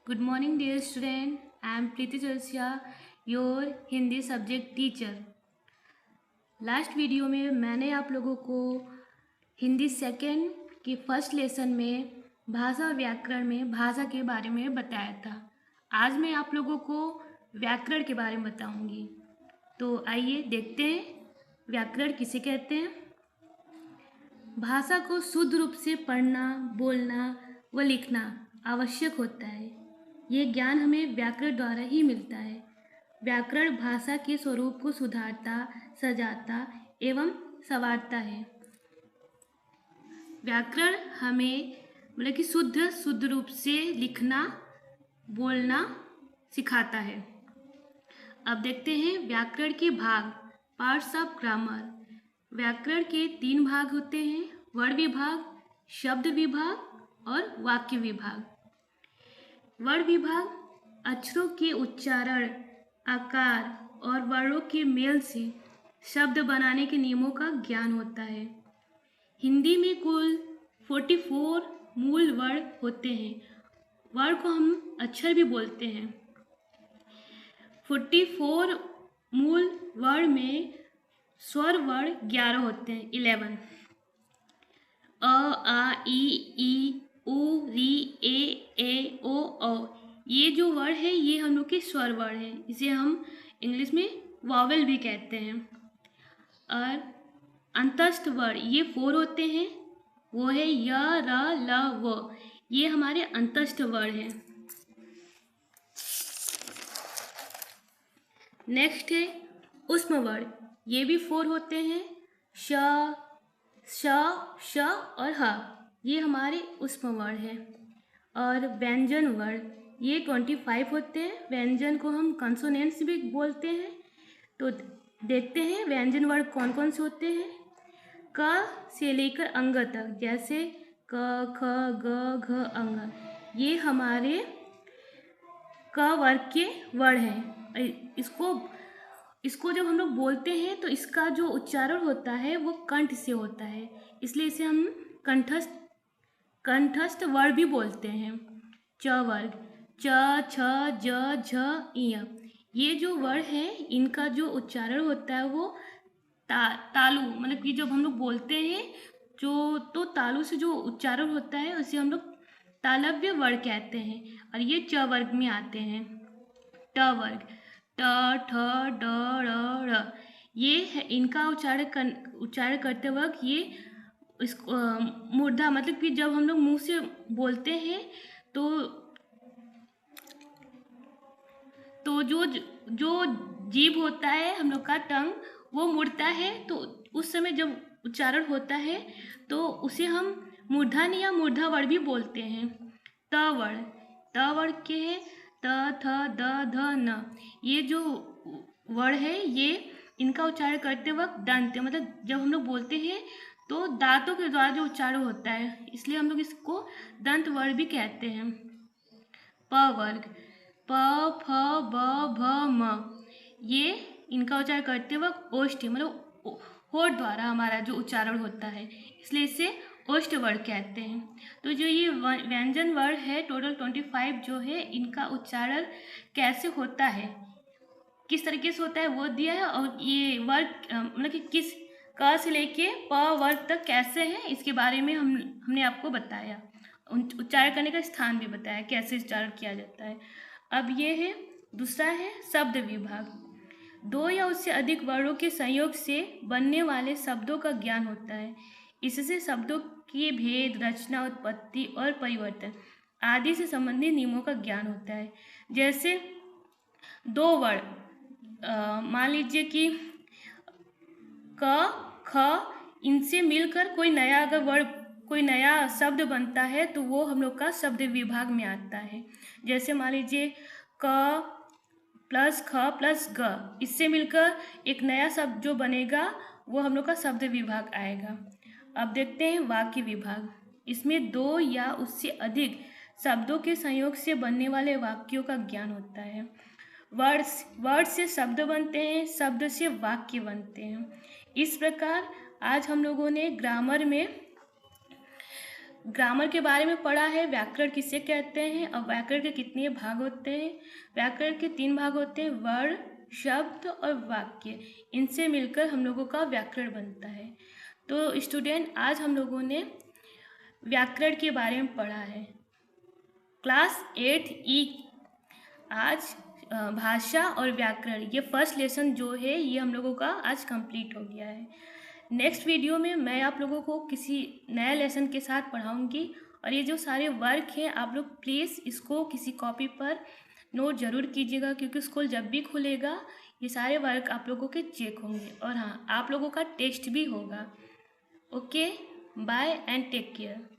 Good morning, dear student. I am Preeti Jalsia, your Hindi subject teacher. Last video में मैंने आप लोगों को हिंदी सेकेंड की फर्स्ट लेसन में भाषा और व्याकरण में भाषा के बारे में बताया था। आज मैं आप लोगों को व्याकरण के बारे में बताऊंगी। तो आइए देखते हैं व्याकरण किसे कहते हैं। भाषा को शुद्ध रूप से पढ़ना, बोलना व लिखना आवश्यक होता है। ये ज्ञान हमें व्याकरण द्वारा ही मिलता है। व्याकरण भाषा के स्वरूप को सुधारता, सजाता एवं संवारता है। व्याकरण हमें मतलब कि शुद्ध रूप से लिखना, बोलना सिखाता है। अब देखते हैं व्याकरण के भाग, पार्ट्स ऑफ ग्रामर। व्याकरण के 3 भाग होते हैं: वर्ण विभाग, शब्द विभाग और वाक्य विभाग। वर्ण विभाग अक्षरों के उच्चारण, आकार और वर्णों के मेल से शब्द बनाने के नियमों का ज्ञान होता है। हिंदी में कुल 44 मूल वर्ण होते हैं। वर्ण को हम अक्षर भी बोलते हैं। 44 मूल वर्ण में स्वर वर्ण 11 होते हैं, 11। अ, आ, ई, उ, री, ए, ओ, ये जो वर्ण है ये हम लोग के स्वर वर्ण है। इसे हम इंग्लिश में वॉवेल भी कहते हैं। और अंतस्थ वर्ण ये 4 होते हैं। वो है य, र, ल, व। ये हमारे अंतस्थ वर्ण है। नेक्स्ट है ऊष्म वर्ण। ये भी 4 होते हैं। श, श और ह, ये हमारे ऊष्म वर्ण है। और व्यंजन वर्ण ये 25 होते हैं। व्यंजन को हम कंसोनेंट्स भी बोलते हैं। तो देखते हैं व्यंजन वर्ण कौन कौन से होते हैं। क से लेकर अंग तक, जैसे क, ख, ग, घ, अंग, ये हमारे क वर्ग के वर्ण हैं। इसको जब हम लोग बोलते हैं तो इसका जो उच्चारण होता है वो कंठ से होता है, इसलिए इसे हम कंठस्थ वर्ण भी बोलते हैं। च वर्ग, च, छ, ज, झ, इय, ये जो वर्ण है इनका जो उच्चारण होता है वो तालु, मतलब कि जब हम लोग बोलते हैं तो तालु से जो उच्चारण होता है उसे हम लोग तालव्य वर्ण कहते हैं। और ये च वर्ग में आते हैं। ट वर्ग, ट, ठ, ड, ढ़, ये है इनका उच्चारण करते वक्त ये इसको मूर्धा, मतलब कि जब हम लोग मुंह से बोलते हैं तो जो जीभ होता है हम लोग का टंग, वो मुड़ता है। तो उस समय जब उच्चारण होता है तो उसे हम मूर्धन्य या मूर्धा वर्ण भी बोलते हैं। त वर्ण के है त, थ, द, ध, न, ये जो वर्ण है ये इनका उच्चारण करते वक्त दंत, मतलब जब हम लोग बोलते हैं तो दांतों के द्वारा जो उच्चारण होता है, इसलिए हम लोग इसको दंत वर्ण भी कहते हैं। प वर्ग, प, फ, ब, भ, म, ये इनका उच्चारण करते वक्त ओष्ठ, मतलब होठ द्वारा हमारा जो उच्चारण होता है, इसलिए इसे ओष्ठ वर्ण कहते हैं। तो जो ये व्यंजन वर्ण है टोटल 25 जो है, इनका उच्चारण कैसे होता है, किस तरीके से होता है वो दिया है। और ये वर्ग मतलब कि किस क से लेके प वर्ग तक कैसे है, इसके बारे में हमने आपको बताया। उच्चारण करने का स्थान भी बताया, कैसे उच्चारण किया जाता है। अब ये है दूसरा है शब्द विभाग। 2 या उससे अधिक वर्णों के संयोग से बनने वाले शब्दों का ज्ञान होता है। इससे शब्दों के भेद, रचना, उत्पत्ति और परिवर्तन आदि से संबंधित नियमों का ज्ञान होता है। जैसे 2 वर्ण, मान लीजिए कि क, ख, इनसे मिलकर कोई नया शब्द बनता है तो वो हम लोग का शब्द विभाग में आता है। जैसे मान लीजिए क प्लस ख प्लस ग, इससे मिलकर एक नया शब्द जो बनेगा वो हम लोग का शब्द विभाग आएगा। अब देखते हैं वाक्य विभाग। इसमें 2 या उससे अधिक शब्दों के संयोग से बनने वाले वाक्यों का ज्ञान होता है। वर्ड से शब्द बनते हैं, शब्द से वाक्य बनते हैं। इस प्रकार आज हम लोगों ने ग्रामर में ग्रामर के बारे में पढ़ा है, व्याकरण किसे कहते हैं और व्याकरण के कितने भाग होते हैं। व्याकरण के 3 भाग होते हैं, वर्ण, शब्द और वाक्य। इनसे मिलकर हम लोगों का व्याकरण बनता है। तो स्टूडेंट, आज हम लोगों ने व्याकरण के बारे में पढ़ा है। क्लास 8 ई आज भाषा और व्याकरण, ये फर्स्ट लेसन जो है ये हम लोगों का आज कंप्लीट हो गया है। नेक्स्ट वीडियो में मैं आप लोगों को किसी नया लेसन के साथ पढ़ाऊंगी। और ये जो सारे वर्क हैं आप लोग प्लीज़ इसको किसी कॉपी पर नोट ज़रूर कीजिएगा, क्योंकि स्कूल जब भी खुलेगा ये सारे वर्क आप लोगों के चेक होंगे और हाँ, आप लोगों का टेस्ट भी होगा। Okay, bye and take care.